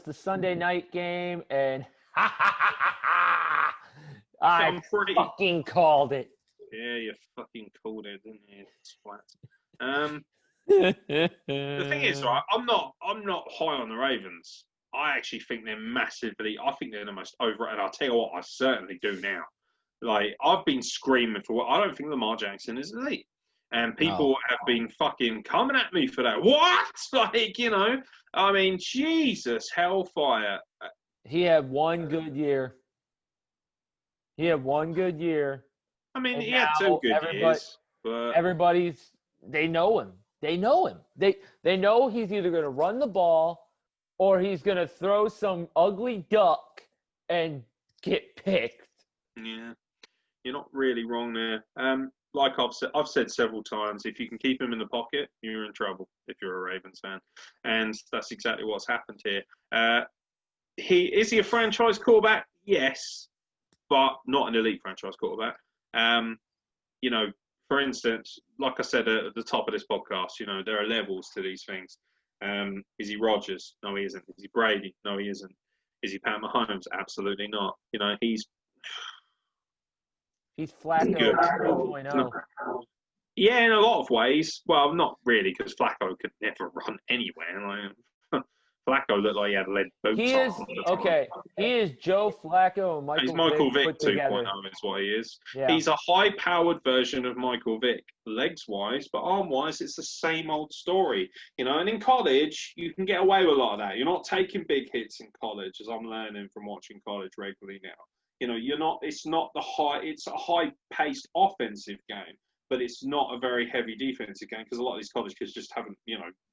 the Sunday night game, and I'm pretty fucking called it. Yeah, you fucking called it, didn't you? Splat. The thing is, right? I'm not high on the Ravens. I actually think they're massively. I think they're the most over. And I'll tell you what, I certainly do now. Like I've been screaming for. I don't think Lamar Jackson is elite, and people have been fucking coming at me for that. What? Like I mean, Jesus, hellfire. He had one good year. I mean, And he had 2 good years, but they know him. They know he's either going to run the ball or he's going to throw some ugly duck and get picked. Yeah, you're not really wrong there. Like I've said several times, if you can keep him in the pocket, you're in trouble if you're a Ravens fan, and that's exactly what's happened here. Is he a franchise quarterback? Yes, but not an elite franchise quarterback. For instance, like I said at the top of this podcast, there are levels to these things. Is he Rodgers? No, he isn't. Is he Brady? No, he isn't. Is he Pat Mahomes? Absolutely not. He's Flacco good. 2.0. Yeah, in a lot of ways. Well, not really, because Flacco could never run anywhere. Flacco looked like he had lead boots on. He is Joe Flacco and Michael. He's Michael Vick 2.0 is what he is. Yeah. He's a high-powered version of Michael Vick, legs-wise, but arm-wise, it's the same old story. And in college, you can get away with a lot of that. You're not taking big hits in college, as I'm learning from watching college regularly now. You're not. It's not the high. It's a high-paced offensive game, but it's not a very heavy defensive game because a lot of these college kids just haven't.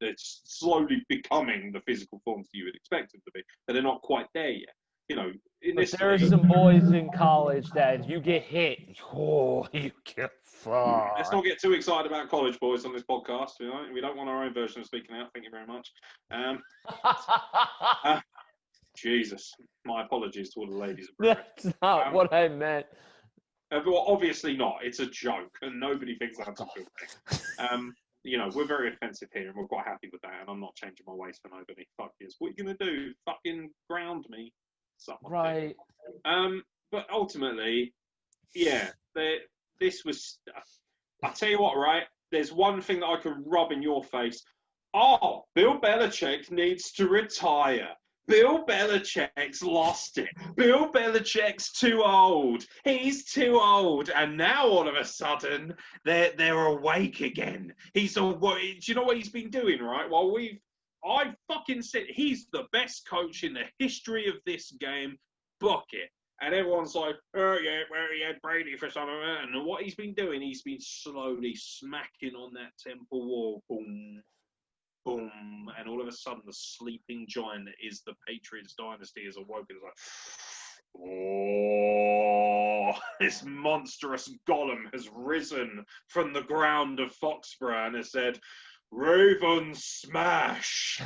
They're slowly becoming the physical forms that you would expect them to be, but they're not quite there yet. But there are some boys in college that if you get hit, you get fucked. Let's not get too excited about college boys on this podcast. We don't want our own version of speaking out. Thank you very much. Jesus, my apologies to all the ladies. That's not what I meant. Well, obviously not. It's a joke, and nobody thinks that's a good thing. We're very offensive here, and we're quite happy with that. And I'm not changing my ways for nobody. Fuck yes. What are you gonna do? Fucking ground me? Something. Right. But ultimately, yeah. This was. I tell you what, right? There's one thing that I could rub in your face. Oh, Bill Belichick needs to retire. Bill Belichick's lost it. Bill Belichick's too old. He's too old. And now all of a sudden, they're awake again. He's awake. Do you know what he's been doing, right? I fucking said he's the best coach in the history of this game. Book it. And everyone's like, oh, yeah, well, he had Brady for some of it. And what he's been doing, he's been slowly smacking on that temple wall. Boom. Boom, and all of a sudden the sleeping giant that is the Patriots dynasty is awoken. It's like, oh, this monstrous golem has risen from the ground of Foxborough and has said, Raven smash.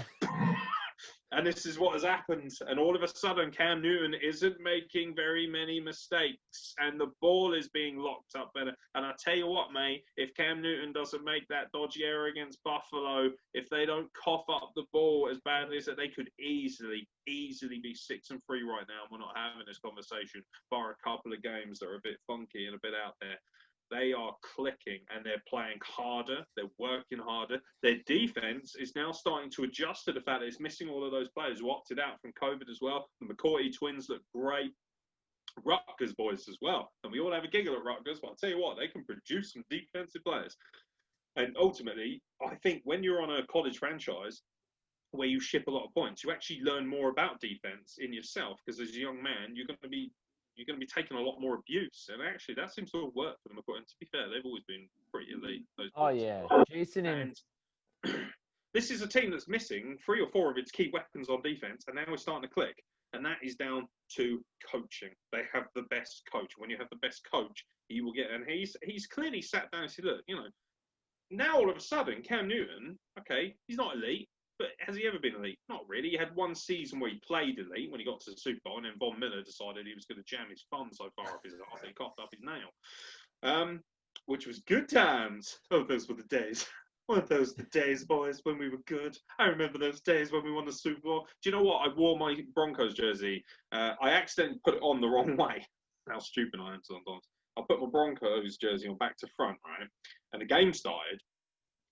And this is what has happened. And all of a sudden, Cam Newton isn't making very many mistakes. And the ball is being locked up better. And I tell you what, mate, if Cam Newton doesn't make that dodgy error against Buffalo, if they don't cough up the ball as badly as that, they could easily be 6-3 right now. And we're not having this conversation, bar a couple of games that are a bit funky and a bit out there. They are clicking and they're playing harder. They're working harder. Their defense is now starting to adjust to the fact that it's missing all of those players who opted out from COVID as well. The McCourty twins look great. Rutgers boys as well. And we all have a giggle at Rutgers, but I'll tell you what, they can produce some defensive players. And ultimately, I think when you're on a college franchise where you ship a lot of points, you actually learn more about defense in yourself because as a young man, you're going to be taking a lot more abuse. And actually, that seems to have worked for them. And to be fair, they've always been pretty elite. Yeah. Jason and this is a team that's missing 3 or 4 of its key weapons on defense, and now it's starting to click. And that is down to coaching. They have the best coach. When you have the best coach, he will get. And he's clearly sat down and said, look, now all of a sudden, Cam Newton, okay, he's not elite. But has he ever been elite? Not really. He had one season where he played elite when he got to the Super Bowl, and then Von Miller decided he was going to jam his thumb so far up his ass that he coughed up his nail, which was good times. Oh, those were the days. weren't those the days, boys, when we were good? I remember those days when we won the Super Bowl. Do you know what? I wore my Broncos jersey. I accidentally put it on the wrong way. How stupid I am sometimes. I put my Broncos jersey on back to front, right? And the game started.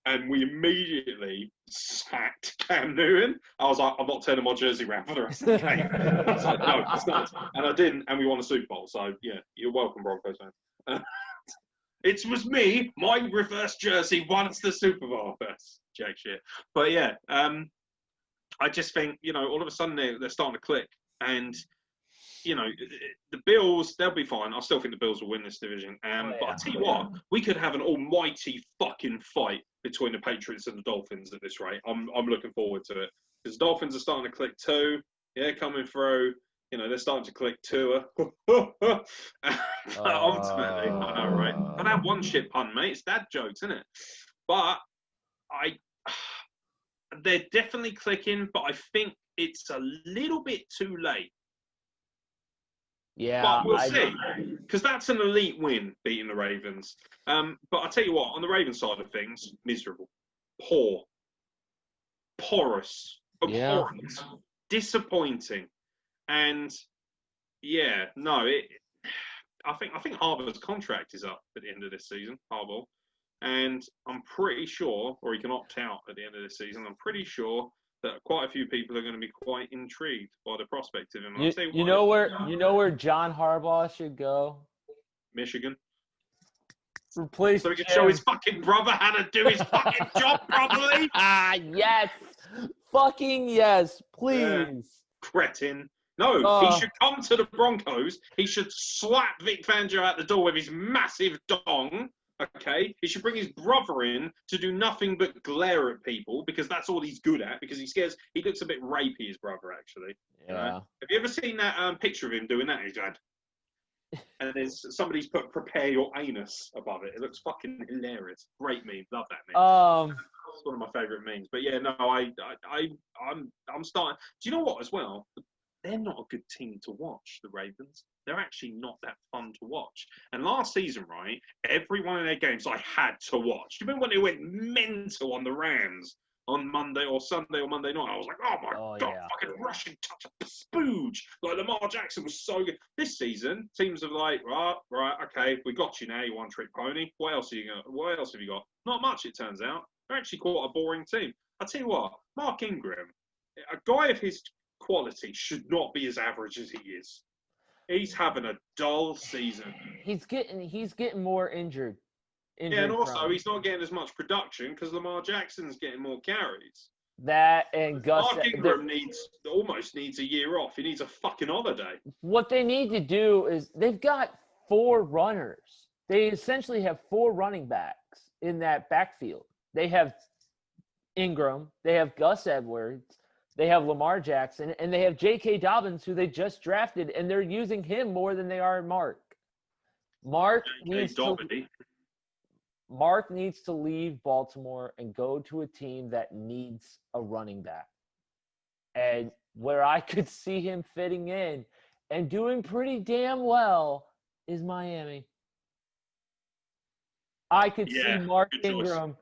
And we immediately sacked Cam Newton. I was like, I'm not turning my jersey around for the rest of the game. I was like, no, it's not. And I didn't, and we won the Super Bowl. So, yeah, you're welcome, Broncos fans. It was me, my reverse jersey, once the Super Bowl. That's jack shit. But, yeah, I just think, all of a sudden they're starting to click. And, the Bills, they'll be fine. I still think the Bills will win this division. But I'll tell you what, we could have an almighty fucking fight between the Patriots and the Dolphins at this rate. I'm looking forward to it. Because the Dolphins are starting to click too. Yeah, coming through. They're starting to click too. Ultimately, I know, right? I've had one shit pun, mate. It's dad jokes, isn't it? But they're definitely clicking, but I think it's a little bit too late. Yeah, but we'll see, because that's an elite win, beating the Ravens. But I'll tell you what, on the Ravens side of things, miserable, poor, porous, abhorrent, disappointing, and I think Harbaugh's contract is up at the end of this season, Harbaugh, and I'm pretty sure, or he can opt out at the end of this season. I'm pretty sure that quite a few people are going to be quite intrigued by the prospect of him. You know where John Harbaugh should go? Michigan. Replace so he can show his fucking brother how to do his fucking job properly. Yes. Fucking yes, please. Yeah. Cretin. No, he should come to the Broncos. He should slap Vic Fangio out the door with his massive dong. Okay, he should bring his brother in to do nothing but glare at people, because that's all he's good at, because he looks a bit rapey, his brother, actually. Yeah. Have you ever seen that picture of him doing that? He's had, and somebody's put "prepare your anus" above it. It looks fucking hilarious. Great meme. Love that meme. It's one of my favourite memes. But yeah, no, I'm starting. Do you know what as well? They're not a good team to watch, the Ravens. They're actually not that fun to watch. And last season, right, every one of their games I had to watch. Do you remember when they went mental on the Rams on Monday or Sunday or Monday night? I was like, oh my God, fucking rushing touch, a spooge. Like Lamar Jackson was so good. This season, teams are like, right, okay, we got you now, you one-trick pony. What else have you got? Not much, it turns out. They're actually quite a boring team. I'll tell you what, Mark Ingram, a guy of his quality should not be as average as he is. He's having a dull season. He's getting more injured. Yeah, and also he's not getting as much production because Lamar Jackson's getting more carries. That and Gus. Mark Ingram almost needs a year off. He needs a fucking holiday. What they need to do is they've got 4 runners. They essentially have 4 running backs in that backfield. They have Ingram. They have Gus Edwards. They have Lamar Jackson, and they have J.K. Dobbins, who they just drafted, and they're using him more than they are Mark. Mark needs to leave Baltimore and go to a team that needs a running back. And where I could see him fitting in and doing pretty damn well is Miami. I could see Mark Ingram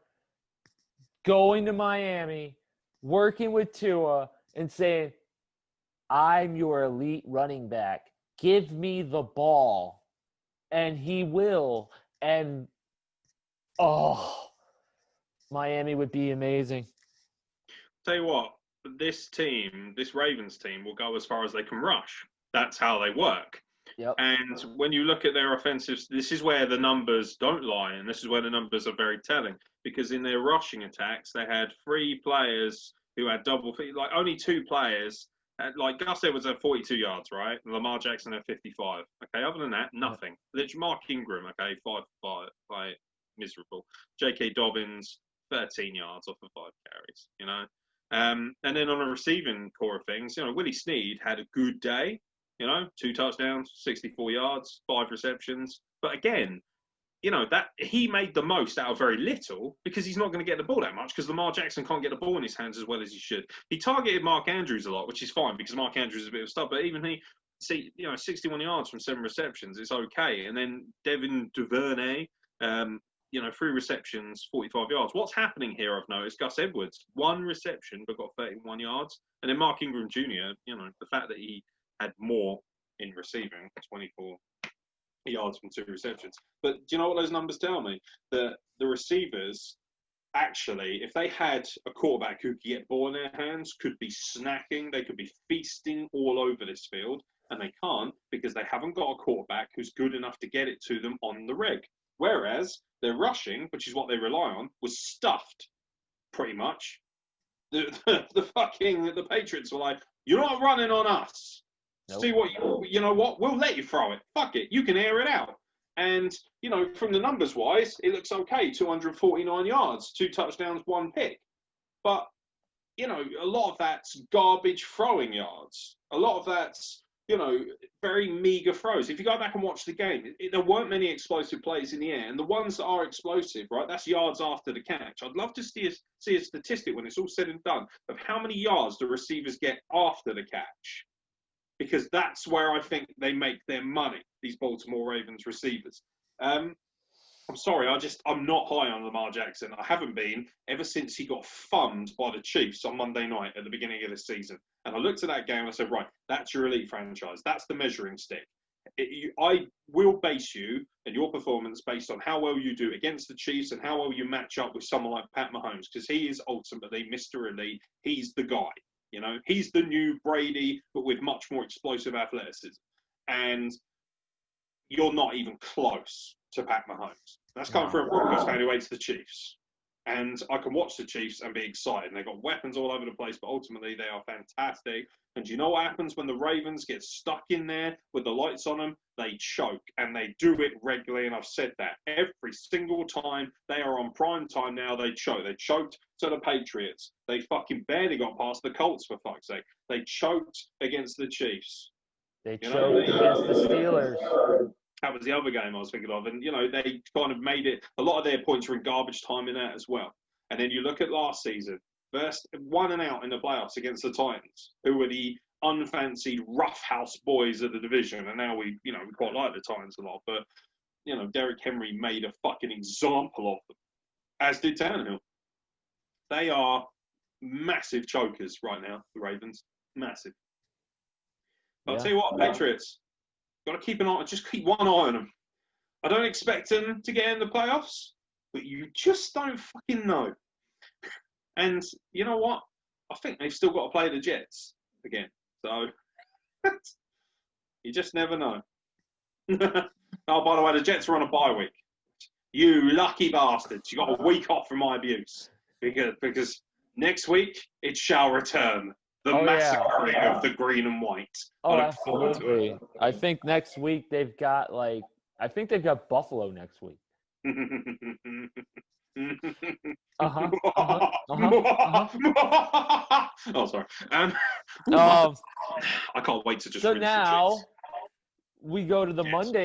going to Miami, working with Tua, and saying, I'm your elite running back. Give me the ball. And he will. And, Miami would be amazing. Tell you what, this Ravens team, will go as far as they can rush. That's how they work. Yep. And when you look at their offensives, this is where the numbers don't lie, and this is where the numbers are very telling. Because in their rushing attacks, they had 3 players who had double feet, like only 2 players. Like Gus Edwards had 42 yards, right? And Lamar Jackson had 55. Okay, other than that, nothing. Literally, Mark Ingram, okay, 5-5, like miserable. J.K. Dobbins, 13 yards off of 5 carries, And then on a receiving core of things, Willie Snead had a good day, 2 touchdowns, 64 yards, 5 receptions. But again, that he made the most out of very little, because he's not going to get the ball that much, because Lamar Jackson can't get the ball in his hands as well as he should. He targeted Mark Andrews a lot, which is fine, because Mark Andrews is a bit of a stud, but even 61 yards from 7 receptions, it's okay. And then Devin Duvernay, 3 receptions, 45 yards. What's happening here, I've noticed, Gus Edwards, 1 reception, but got 31 yards. And then Mark Ingram Jr., the fact that he had more in receiving, 24 yards from 2 receptions. But do you know what those numbers tell me? The receivers, actually, if they had a quarterback who could get ball in their hands, could be snacking, they could be feasting all over this field, and they can't because they haven't got a quarterback who's good enough to get it to them on the reg. Whereas their rushing, which is what they rely on, was stuffed, pretty much. The Patriots were like, you're not running on us. Nope. See what you know what? We'll let you throw it. Fuck it. You can air it out. And, from the numbers wise, it looks okay. 249 yards, 2 touchdowns, 1 pick. But, a lot of that's garbage throwing yards. A lot of that's, very meager throws. If you go back and watch the game, there weren't many explosive plays in the air. And the ones that are explosive, right, that's yards after the catch. I'd love to see a statistic when it's all said and done of how many yards the receivers get after the catch. Because that's where I think they make their money, these Baltimore Ravens receivers. I'm sorry, I'm not high on Lamar Jackson. I haven't been ever since he got thumbed by the Chiefs on Monday night at the beginning of the season. And I looked at that game and I said, right, that's your elite franchise. That's the measuring stick. I will base you and your performance based on how well you do against the Chiefs and how well you match up with someone like Pat Mahomes, because he is ultimately Mr. Elite. He's the guy. He's the new Brady, but with much more explosive athleticism. And you're not even close to Pat Mahomes. That's coming from a Broncos fan who hates the Chiefs. And I can watch the Chiefs and be excited. And they've got weapons all over the place, but ultimately they are fantastic. And do you know what happens when the Ravens get stuck in there with the lights on them? They choke, and they do it regularly. And I've said that every single time they are on prime time now, they choke. They choked to the Patriots. They fucking barely got past the Colts, for fuck's sake. They choked against the Chiefs. They choked against the Steelers. That was the other game I was thinking of. And, they kind of made it, a lot of their points were in garbage time in that as well. And then you look at last season, first 1 and out in the playoffs against the Titans, who were the unfancied roughhouse boys of the division. And now we quite like the Titans a lot. But, Derrick Henry made a fucking example of them, as did Tannehill. They are massive chokers right now, the Ravens. Massive. But I'll tell you what, Patriots, got to keep an eye, just keep one eye on them. I don't expect them to get in the playoffs, but you just don't fucking know. And you know what? I think they've still got to play the Jets again. So you just never know. Oh, by the way, the Jets are on a bye week. You lucky bastards. You got a week off from my abuse. Because next week, it shall return. The massacre of the green and white. Oh, absolutely. I think next week they've got Buffalo next week. Oh, sorry. I can't wait to just. So now we go to the Monday